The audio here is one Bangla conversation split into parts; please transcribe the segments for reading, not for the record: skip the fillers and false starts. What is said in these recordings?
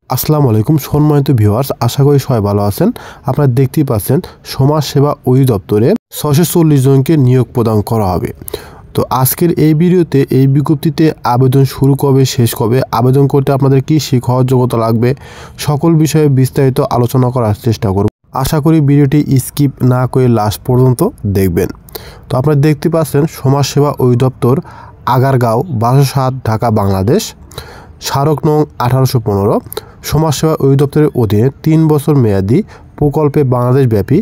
আসসালামু আলাইকুম সম্মানিত ভিউয়ার্স, আশা করি সবাই ভালো আছেন। আপনারা দেখতেই পাচ্ছেন সমাজ সেবা অধিদপ্তরে 640 জনকে নিয়োগ প্রদান করা হবে। তো আজকের এই ভিডিওতে এই বিজ্ঞপ্তিতে আবেদন শুরু কবে, শেষ কবে, আবেদন করতে আপনাদের কী শিক্ষাগত যোগ্যতা লাগবে, সকল বিষয়ে বিস্তারিত আলোচনা করার চেষ্টা করব। আশা করি ভিডিওটি স্কিপ না করে লাস্ট পর্যন্ত দেখবেন। তো আপনারা দেখতে পাচ্ছেন সমাজ সেবা অধিদপ্তর, আগারগাঁও, 1207, ঢাকা, বাংলাদেশ। স্মারক নং 1815। সমাজসেবা অধিদপ্তরের অধীনে 3 বছর মেয়াদী প্রকল্পে বাংলাদেশব্যাপী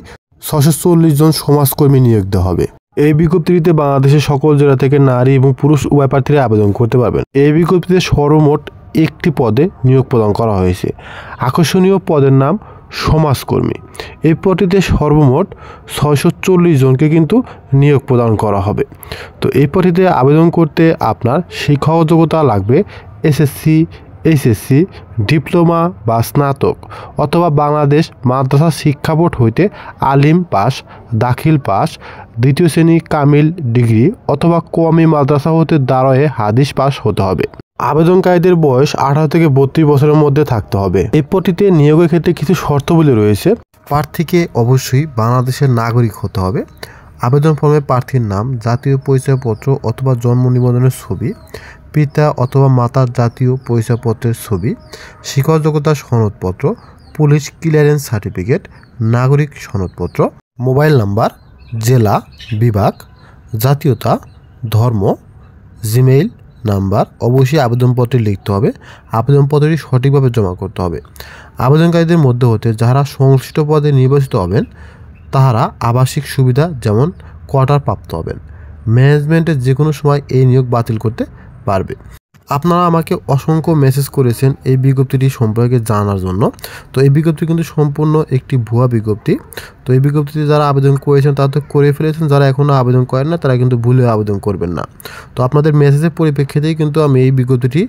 640 জন সমাজকর্মী নিয়োগ দেওয়া হবে। এই বিজ্ঞপ্তিতে বাংলাদেশের সকল জেলা থেকে নারী এবং পুরুষ উভয় প্রার্থীরা আবেদন করতে পারবেন। এই বিজ্ঞপ্তিতে সর্বমোট 1টি পদে নিয়োগ প্রদান করা হয়েছে। আকর্ষণীয় পদের নাম সমাজকর্মী। এই পদটিতে সর্বমোট 640 জনকে কিন্তু নিয়োগ প্রদান করা হবে। তো এই পদটিতে আবেদন করতে আপনার শিক্ষাগত যোগ্যতা লাগবে এসএসসি, এইচএসসি, ডিপ্লোমা বা স্নাতক অথবা বাংলাদেশ মাদ্রাসা শিক্ষা বোর্ড হইতে আলিম পাস, দাখিল পাস, 2য় শ্রেণী কামিল ডিগ্রি অথবা কওমি মাদ্রাসা হতে দারয়ে হাদিস পাস হতে হবে। আবেদনকারীদের বয়স 18 থেকে 32 বছরের মধ্যে থাকতে হবে। এই পদটিতে নিয়োগের ক্ষেত্রে কিছু শর্তাবলী রয়েছে। প্রার্থীকে অবশ্যই বাংলাদেশের নাগরিক হতে হবে। আবেদন ফর্মে প্রার্থীর নাম, জাতীয় পরিচয়পত্র অথবা জন্ম নিবন্ধনের ছবি, পিতা অথবা মাতার জাতীয় পরিচয়পত্রের ছবি, শিক্ষাগত যোগ্যতার সনদপত্র, পুলিশ ক্লিয়ারেন্স সার্টিফিকেট, নাগরিক সনদপত্র, মোবাইল নাম্বার, জেলা, বিভাগ, জাতীয়তা, ধর্ম, জিমেইল নাম্বার অবশ্যই আবেদনপত্রে লিখতে হবে। আবেদনপত্রটি সঠিকভাবে জমা করতে হবে। আবেদনকারীদের মধ্যে হতে যারা সংশ্লিষ্ট পদে নির্বাচিত হবেন তাহারা আবাসিক সুবিধা যেমন কোয়ার্টার প্রাপ্ত হবেন। ম্যানেজমেন্টের যে কোনো সময় এই নিয়োগ বাতিল করতে পারবে। আপনারা আমাকে অসংখ্য মেসেজ করেছেন এই বিজ্ঞপ্তিটি সম্পর্কে জানার জন্য। তো এই বিজ্ঞপ্তি কিন্তু সম্পূর্ণ একটি ভুয়া বিজ্ঞপ্তি। তো এই বিজ্ঞপ্তিতে যারা আবেদন করেছেন তারা তো করে ফেলেছেন, যারা এখনও আবেদন করেন না তারা কিন্তু ভুলে আবেদন করবেন না। তো আপনাদের মেসেজের পরিপ্রেক্ষিতেই কিন্তু আমি এই বিজ্ঞপ্তিটি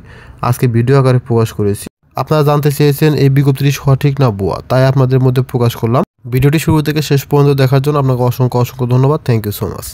আজকে ভিডিও আকারে প্রকাশ করেছি। আপনারা জানতে চেয়েছেন এই বিজ্ঞপ্তিটি সঠিক না ভুয়া, তাই আপনাদের মধ্যে প্রকাশ করলাম। ভিডিওটি শুরু থেকে শেষ পর্যন্ত দেখার জন্য আপনাকে অসংখ্য ধন্যবাদ। Thank you so much.